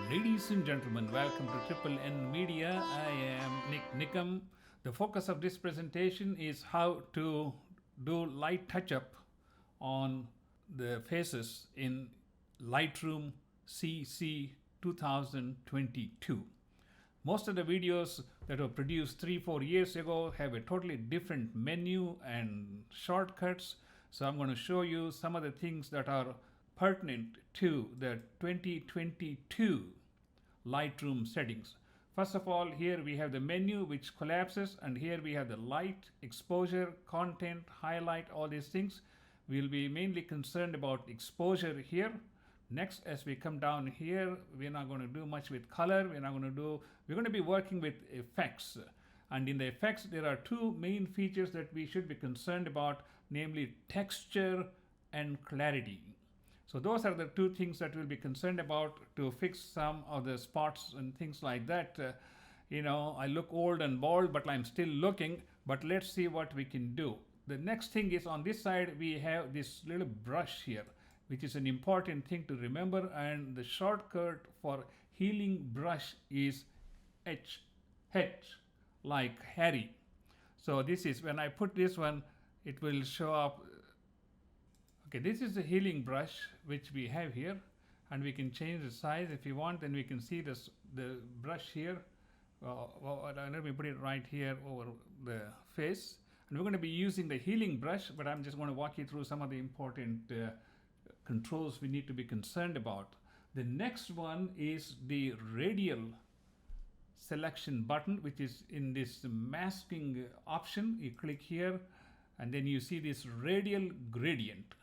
Ladies and gentlemen, welcome to Triple N Media. I am Nik Nikam. The focus of this presentation is how to do light touch-up on the faces in Lightroom CC 2022. Most of the videos that were produced 3-4 years ago have a totally different menu and shortcuts. So I'm going to show you some of the things that are pertinent to the 2022 Lightroom settings. First of all, here we have the menu which collapses, and here we have the light, exposure, content, highlight, all these things. We'll be mainly concerned about exposure here. Next, as we come down here, we're not going to do much with color. We're going to be working with effects. And in the effects, there are two main features that we should be concerned about, namely texture and clarity. So those are the two things that we'll be concerned about to fix some of the spots and things like that. I look old and bald, but I'm still looking. But let's see what we can do. The next thing is on this side, we have this little brush here, which is an important thing to remember. And the shortcut for healing brush is H, like Harry. So this is, when I put this one, it will show up. Okay, this is the healing brush which we have here, and we can change the size if you want. Then we can see this, the brush here. Let me put it right here over the face. And we're going to be using the healing brush, but I'm just going to walk you through some of the important controls we need to be concerned about. The next one is the radial selection button, which is in this masking option. You click here, and then you see this radial gradient.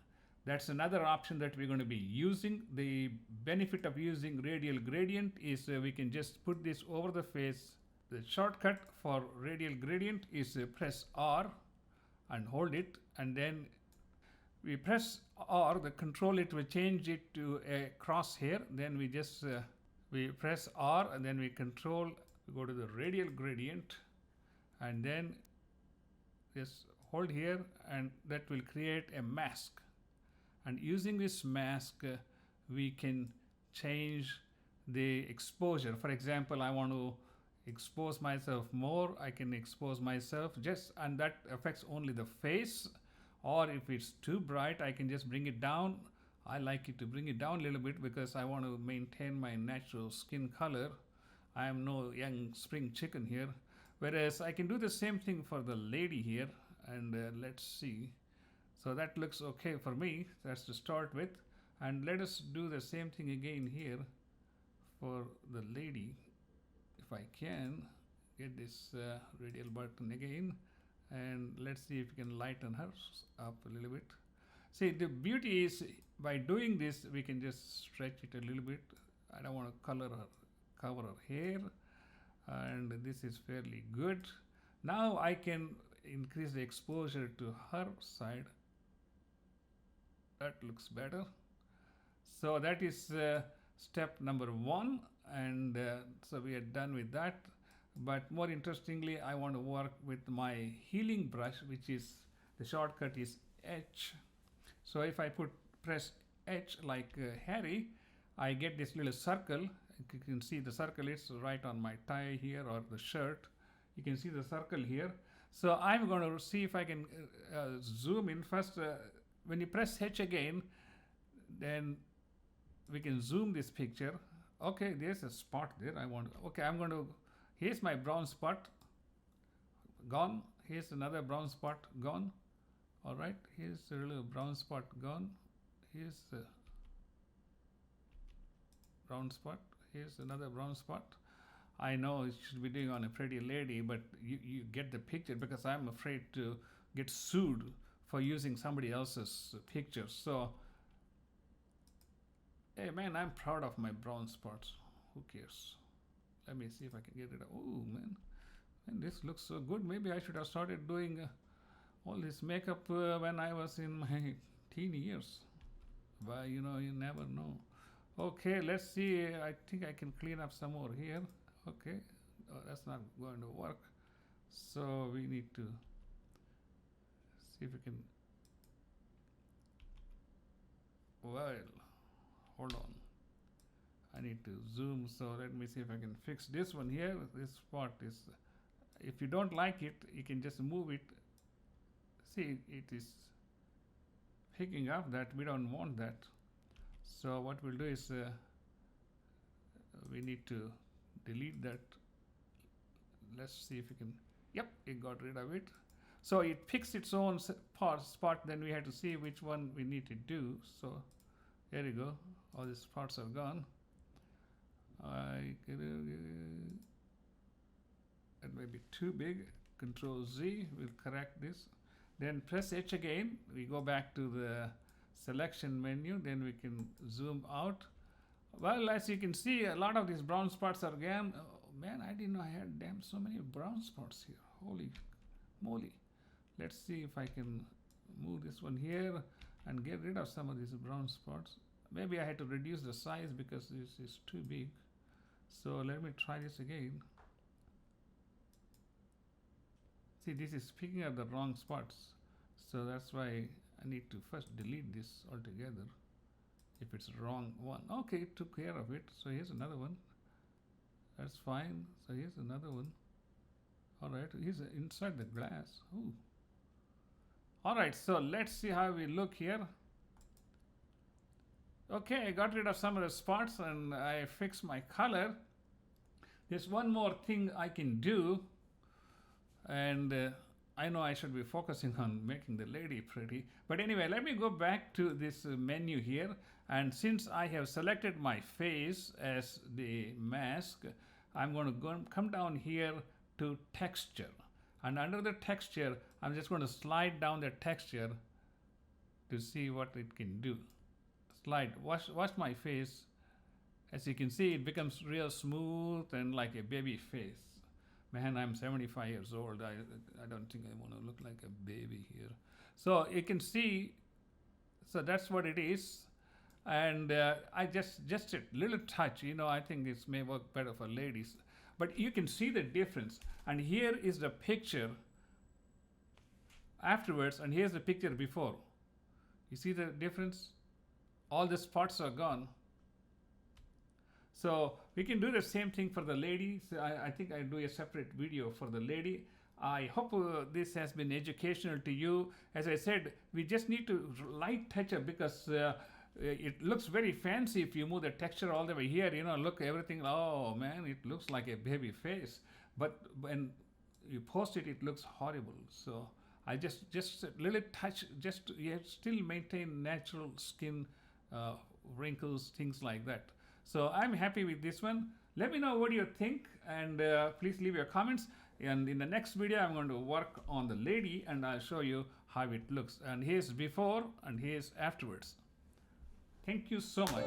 That's another option that we're going to be using. The benefit of using radial gradient is we can just put this over the face. The shortcut for radial gradient is press R and hold it, and then we press R, the control it will change it to a crosshair. Then we just we press R, and then we control, we go to the radial gradient, and then just hold here, and that will create a mask. And using this mask, we can change the exposure. For example, I want to expose myself more. I can expose myself and that affects only the face. Or if it's too bright, I can just bring it down. I like it to bring it down a little bit because I want to maintain my natural skin color. I am no young spring chicken here. Whereas I can do the same thing for the lady here. And let's see. So that looks okay for me. That's to start with. And let us do the same thing again here for the lady. If I can get this radial button again. And let's see if we can lighten her up a little bit. See, the beauty is by doing this, we can just stretch it a little bit. I don't want to cover her hair. And this is fairly good. Now I can increase the exposure to her side. That looks better. So that is step number one, and so we are done with that. But more interestingly, I want to work with my healing brush, which is, the shortcut is H. So if I press H like Harry, I get this little circle. You can see the circle is right on my tie here, or the shirt. You can see the circle here. So I'm going to see if I can zoom in first. When you press H again, then we can zoom this picture. Okay, there's a spot there. Here's my brown spot, gone. Here's another brown spot, gone. All right, here's a little brown spot, gone. Here's a brown spot. Here's another brown spot. I know it should be doing on a pretty lady, but you get the picture, because I'm afraid to get sued for using somebody else's pictures. So, hey man, I'm proud of my brown spots. Who cares? Let me see if I can get it. Oh man, this looks so good. Maybe I should have started doing all this makeup when I was in my teen years. But you never know. Okay, let's see. I think I can clean up some more here. Okay, that's not going to work. So we need to see if we can. Well, hold on. I need to zoom, so let me see if I can fix this one here. This spot is, if you don't like it, you can just move it. See, it is picking up that. We don't want that. So what we'll do is we need to delete that. Let's see if we can. Yep, it got rid of it. So it picks its own spot. Then we have to see which one we need to do. So there you go. All these spots are gone. It may be too big. Control Z will correct this. Then press H again. We go back to the selection menu. Then we can zoom out. Well, as you can see, a lot of these brown spots are gone. Oh, man, I didn't know I had so many brown spots here. Holy moly. Let's see if I can move this one here and get rid of some of these brown spots. Maybe I had to reduce the size because this is too big. So let me try this again. See, this is picking up the wrong spots. So that's why I need to first delete this altogether. If it's the wrong one. Okay, it took care of it. So here's another one. That's fine. So here's another one. All right, here's inside the glass. Ooh. All right, so let's see how we look here. Okay, I got rid of some of the spots and I fixed my color. There's one more thing I can do, and I know I should be focusing on making the lady pretty, but anyway, let me go back to this menu here, and since I have selected my face as the mask, I'm going to come down here to texture, and under the texture I'm just going to slide down the texture to see what it can do. Slide, watch my face. As you can see, it becomes real smooth and like a baby face. Man, I'm 75 years old. I don't think I want to look like a baby here. So you can see, so that's what it is. And I just a little touch, I think this may work better for ladies. But you can see the difference. And here is the picture afterwards, and here's the picture before. You see the difference? All the spots are gone. So we can do the same thing for the lady. So I think I'll do a separate video for the lady. I hope this has been educational to you. As I said, we just need to light touch up because it looks very fancy if you move the texture all the way here. Look, everything, oh man, it looks like a baby face. But when you post it, it looks horrible. So I just a little touch, you still maintain natural skin, wrinkles, things like that. So I'm happy with this one. Let me know what you think, and please leave your comments. And in the next video, I'm going to work on the lady and I'll show you how it looks. And here's before and here's afterwards. Thank you so much.